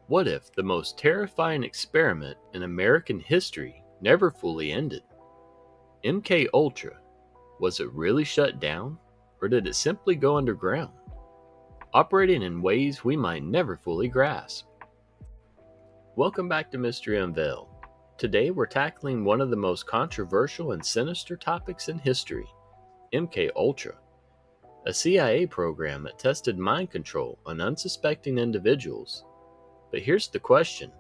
What if the most terrifying experiment in American history never fully ended? MK Ultra, was it really shut down, or did it simply go underground, operating in ways we might never fully grasp? Welcome back to Mystery Unveiled. Today we're tackling one of the most controversial and sinister topics in history, MK Ultra, a CIA program that tested mind control on unsuspecting individuals. But here's the question: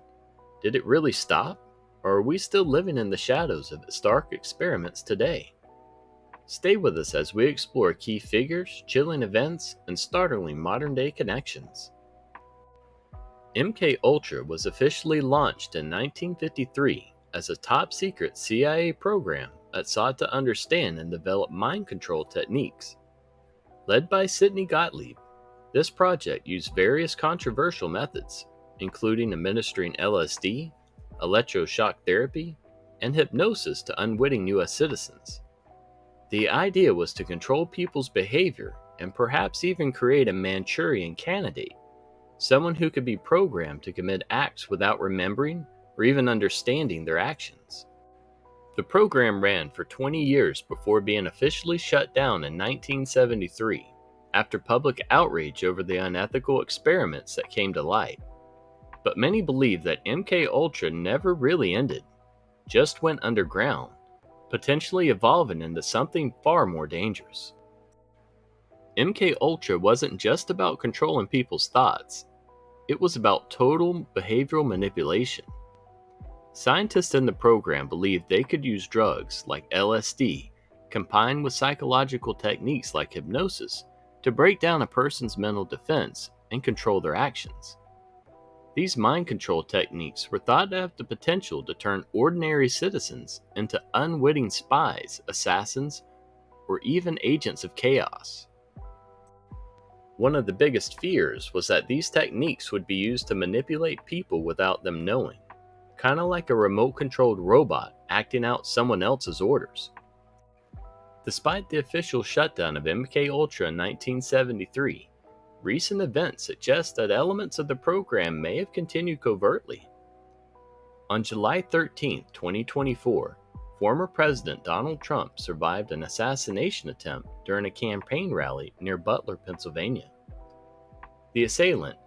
did it really stop, or are we still living in the shadows of its dark experiments today? Stay with us as we explore key figures, chilling events, and startling modern-day connections. MK Ultra was officially launched in 1953 as a top-secret CIA program that sought to understand and develop mind control techniques. Led by Sidney Gottlieb, this project used various controversial methods, including administering LSD, electroshock therapy, and hypnosis to unwitting U.S. citizens. The idea was to control people's behavior and perhaps even create a Manchurian candidate, someone who could be programmed to commit acts without remembering or even understanding their actions. The program ran for 20 years before being officially shut down in 1973, after public outrage over the unethical experiments that came to light. But many believe that MK Ultra never really ended, just went underground, potentially evolving into something far more dangerous. MK Ultra wasn't just about controlling people's thoughts, it was about total behavioral manipulation. Scientists in the program believed they could use drugs like LSD, combined with psychological techniques like hypnosis, to break down a person's mental defense and control their actions. These mind control techniques were thought to have the potential to turn ordinary citizens into unwitting spies, assassins, or even agents of chaos. One of the biggest fears was that these techniques would be used to manipulate people without them knowing, kind of like a remote-controlled robot acting out someone else's orders. Despite the official shutdown of MK Ultra in 1973, recent events suggest that elements of the program may have continued covertly. On July 13, 2024, former President Donald Trump survived an assassination attempt during a campaign rally near Butler, Pennsylvania. The assailant,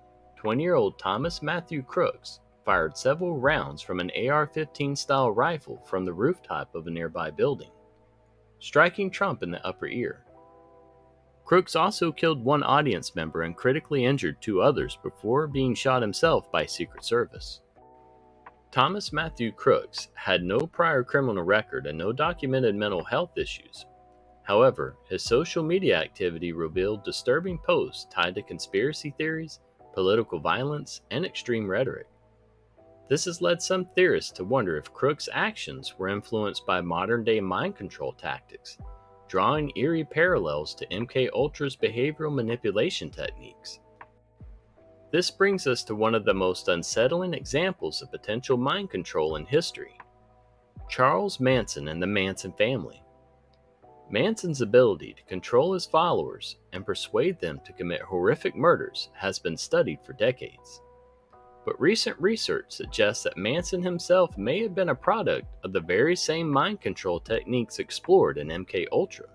20-year-old Thomas Matthew Crooks, fired several rounds from an AR-15 style rifle from the rooftop of a nearby building, striking Trump in the upper ear. Crooks also killed one audience member and critically injured two others before being shot himself by Secret Service. Thomas Matthew Crooks had no prior criminal record and no documented mental health issues. However, his social media activity revealed disturbing posts tied to conspiracy theories, political violence, and extreme rhetoric. This has led some theorists to wonder if Crooks' actions were influenced by modern-day mind control tactics, drawing eerie parallels to MK Ultra's behavioral manipulation techniques. This brings us to one of the most unsettling examples of potential mind control in history: Charles Manson and the Manson family. Manson's ability to control his followers and persuade them to commit horrific murders has been studied for decades. But recent research suggests that Manson himself may have been a product of the very same mind control techniques explored in MK Ultra.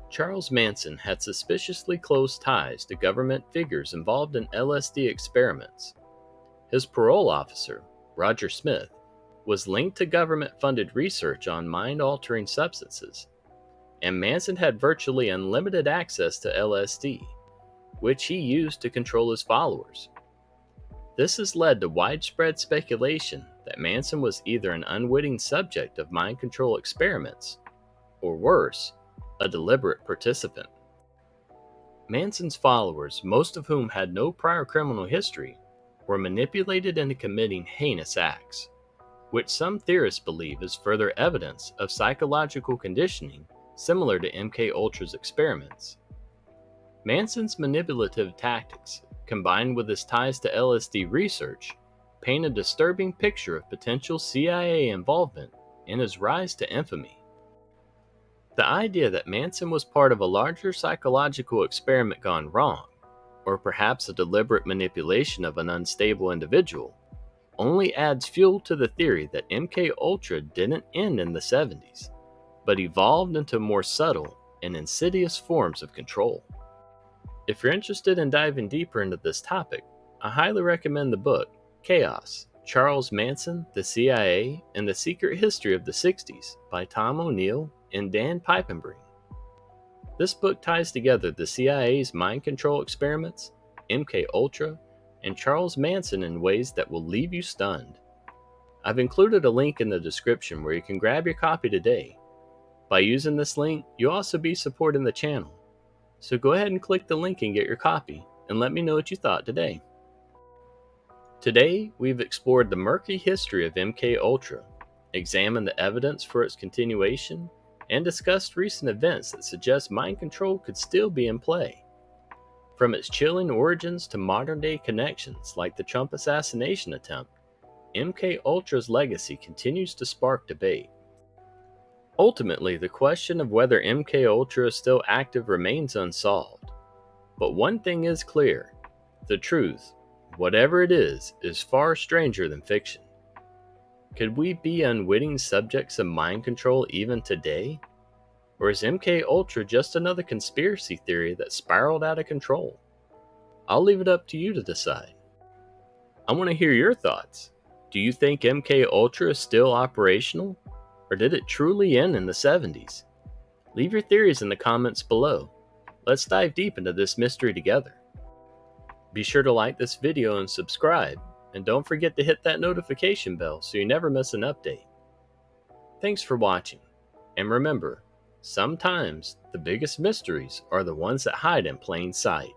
Charles Manson had suspiciously close ties to government figures involved in LSD experiments. His parole officer, Roger Smith, was linked to government-funded research on mind-altering substances, and Manson had virtually unlimited access to LSD, which he used to control his followers. This has led to widespread speculation that Manson was either an unwitting subject of mind control experiments, or worse, a deliberate participant. Manson's followers, most of whom had no prior criminal history, were manipulated into committing heinous acts, which some theorists believe is further evidence of psychological conditioning similar to MK Ultra's experiments. Manson's manipulative tactics, combined with his ties to LSD research, paint a disturbing picture of potential CIA involvement and his rise to infamy. The idea that Manson was part of a larger psychological experiment gone wrong or perhaps a deliberate manipulation of an unstable individual, only adds fuel to the theory that MK Ultra didn't end in the 70s, but evolved into more subtle and insidious forms of control. If you're interested in diving deeper into this topic, I highly recommend the book Chaos: Charles Manson, the CIA, and the Secret History of the 60s by Tom O'Neill and Dan Piepenbrink. This book ties together the CIA's mind control experiments, MK Ultra, and Charles Manson in ways that will leave you stunned. I've included a link in the description where you can grab your copy today. By using this link, you'll also be supporting the channel. So go ahead and click the link and get your copy, and let me know what you thought today. Today, we've explored the murky history of MK Ultra, examined the evidence for its continuation, and discussed recent events that suggest mind control could still be in play. From its chilling origins to modern-day connections like the Trump assassination attempt, MK Ultra's legacy continues to spark debate. Ultimately, the question of whether MK Ultra is still active remains unsolved. But one thing is clear: the truth, whatever it is far stranger than fiction. Could we be unwitting subjects of mind control even today? Or is MK Ultra just another conspiracy theory that spiraled out of control? I'll leave it up to you to decide. I want to hear your thoughts. Do you think MK Ultra is still operational? Or did it truly end in the 70s? Leave your theories in the comments below. Let's dive deep into this mystery together. Be sure to like this video and subscribe, and don't forget to hit that notification bell so you never miss an update. Thanks for watching, and remember, sometimes the biggest mysteries are the ones that hide in plain sight.